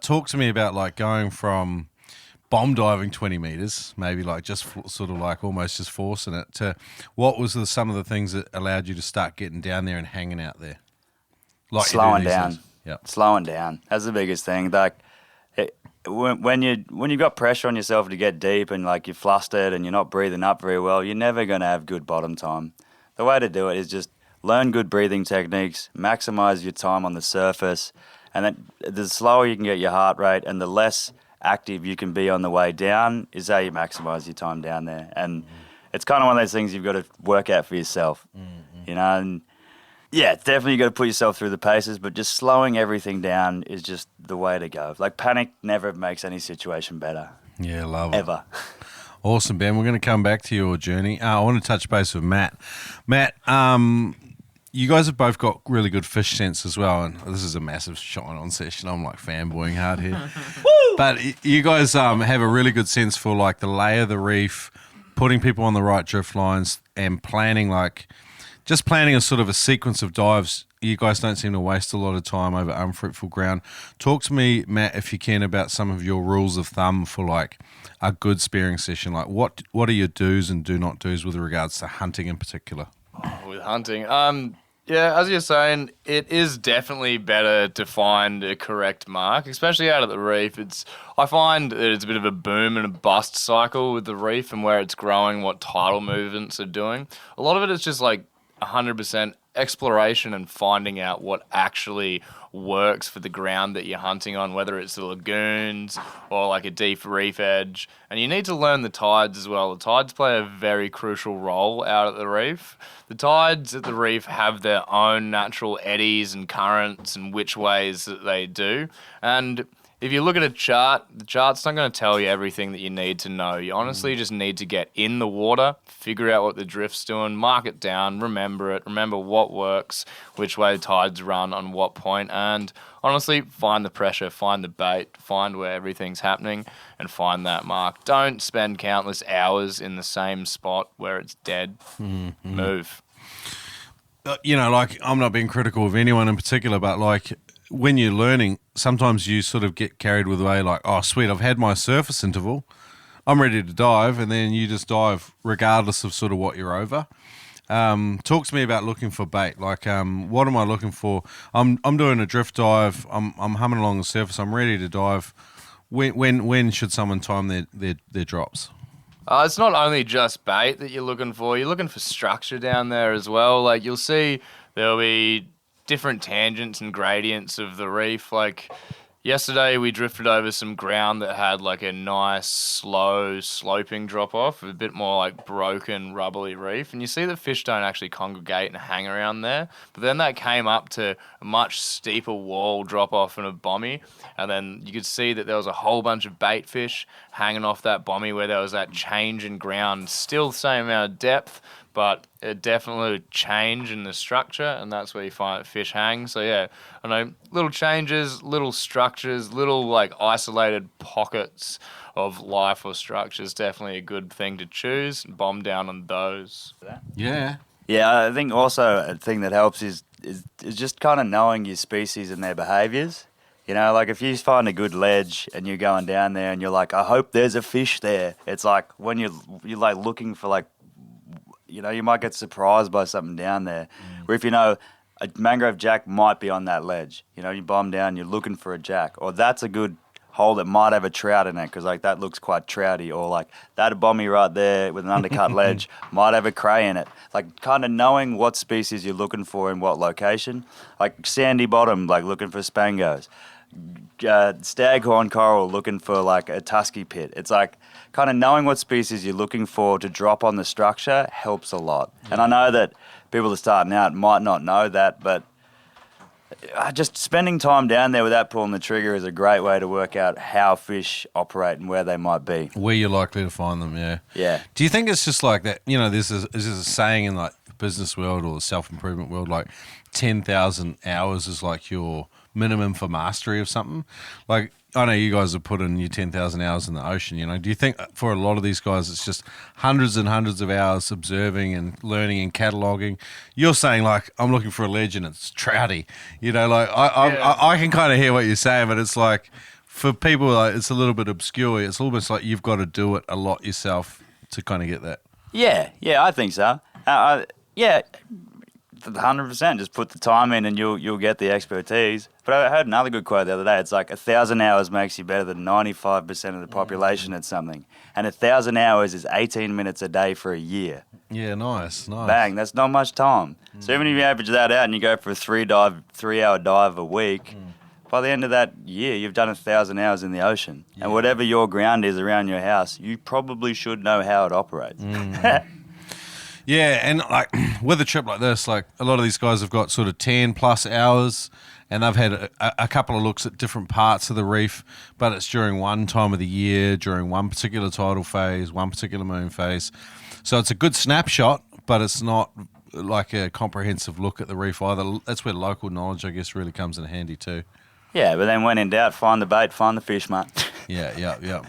talk to me about like going from bomb diving 20 meters, maybe like just sort of like almost just forcing it, to what was some of the things that allowed you to start getting down there and hanging out there? Like Slowing down. Yeah. Slowing down. That's the biggest thing. Like when you've got pressure on yourself to get deep and like you're flustered and you're not breathing up very well, you're never going to have good bottom time. The way to do it is just learn good breathing techniques, maximize your time on the surface, and then the slower you can get your heart rate and the less active you can be on the way down is how you maximize your time down there. And it's kind of one of those things you've got to work out for yourself, you know. And yeah, definitely you got to put yourself through the paces, but just slowing everything down is just the way to go. Like panic never makes any situation better. Yeah, love it. Ever. Awesome, Ben. We're going to come back to your journey. I want to touch base with Matt. Matt, you guys have both got really good fish sense as well, and this is a massive shine on session. I'm like fanboying hard here. But you guys have a really good sense for like the lay of the reef, putting people on the right drift lines, and planning a sort of a sequence of dives. You guys don't seem to waste a lot of time over unfruitful ground. Talk to me, Matt, if you can, about some of your rules of thumb for like a good spearing session. Like what are your do's and do not do's with regards to hunting in particular? With hunting, yeah, as you're saying, it is definitely better to find a correct mark, especially out at the reef. I find that it's a bit of a boom and a bust cycle with the reef and where it's growing, what tidal movements are doing. A lot of it is just like 100% exploration and finding out what actually works for the ground that you're hunting on, whether it's the lagoons or like a deep reef edge. And you need to learn the tides as well. The tides play a very crucial role out at the reef. The tides at the reef have their own natural eddies and currents and which ways that they do. And if you look at a chart, the chart's not going to tell you everything that you need to know. You honestly just need to get in the water, figure out what the drift's doing, mark it down, remember what works, which way the tides run on what point, and honestly, find the pressure, find the bait, find where everything's happening, and find that mark. Don't spend countless hours in the same spot where it's dead. Move. You know, like I'm not being critical of anyone in particular, but like when you're learning, sometimes you sort of get carried with the way like, oh, sweet, I've had my surface interval, I'm ready to dive, and then you just dive regardless of sort of what you're over. Talk to me about looking for bait. Like, what am I looking for? I'm doing a drift dive. I'm humming along the surface. I'm ready to dive. When should someone time their drops? It's not only just bait that you're looking for. You're looking for structure down there as well. Like you'll see there'll be different tangents and gradients of the reef. Like yesterday we drifted over some ground that had like a nice slow sloping drop off, a bit more like broken rubbly reef, and you see the fish don't actually congregate and hang around there. But then that came up to a much steeper wall drop off and a bommy, and then you could see that there was a whole bunch of bait fish hanging off that bommy where there was that change in ground, still the same amount of depth, but it definitely change in the structure, and that's where you find fish hang. So yeah, I know little changes, little structures, little like isolated pockets of life or structure is definitely a good thing to choose and bomb down on those. Yeah. Yeah, I think also a thing that helps is just kind of knowing your species and their behaviours. You know, like if you find a good ledge and you're going down there and you're like, I hope there's a fish there. It's like when you're like looking for like, you know, you might get surprised by something down there. Or if you know a mangrove jack might be on that ledge, you know, you bomb down, you're looking for a jack. Or that's a good hole that might have a trout in it because like that looks quite trouty. Or like that bommy right there with an undercut ledge might have a cray in it. Like kind of knowing what species you're looking for in what location. Like sandy bottom, like looking for spangos. Staghorn coral looking for like a tusky pit. It's like kind of knowing what species you're looking for to drop on the structure helps a lot. And I know that people that are starting out might not know that, but just spending time down there without pulling the trigger is a great way to work out how fish operate and where they might be. Where you're likely to find them, yeah. Yeah. Do you think it's just like that, you know, this is a saying in like the business world or the self-improvement world, like 10,000 hours is like your minimum for mastery of something? Like, I know you guys have put in your 10,000 hours in the ocean, you know. Do you think for a lot of these guys it's just hundreds and hundreds of hours observing and learning and cataloguing? You're saying, like, I'm looking for a ledge and it's trouty. You know, like, I can kind of hear what you're saying, but it's like for people, like, it's a little bit obscure. It's almost like you've got to do it a lot yourself to kind of get that. Yeah, I think so. Yeah, 100%. Just put the time in, and you'll get the expertise. But I heard another good quote the other day. It's like 1,000 hours makes you better than 95% of the population at something, and 1,000 hours is 18 minutes a day for a year. Yeah, nice. Bang, that's not much time. So even if you average that out and you go for a 3-hour dive a week, by the end of that year, you've done 1,000 hours in the ocean. And whatever your ground is around your house, you probably should know how it operates. Yeah, and like with a trip like this, like a lot of these guys have got sort of 10 plus hours, and they've had a couple of looks at different parts of the reef, but it's during one time of the year, during one particular tidal phase, one particular moon phase. So it's a good snapshot, but it's not like a comprehensive look at the reef either. That's where local knowledge, I guess, really comes in handy too. Yeah, but then when in doubt, find the bait, find the fish, mate. Yeah.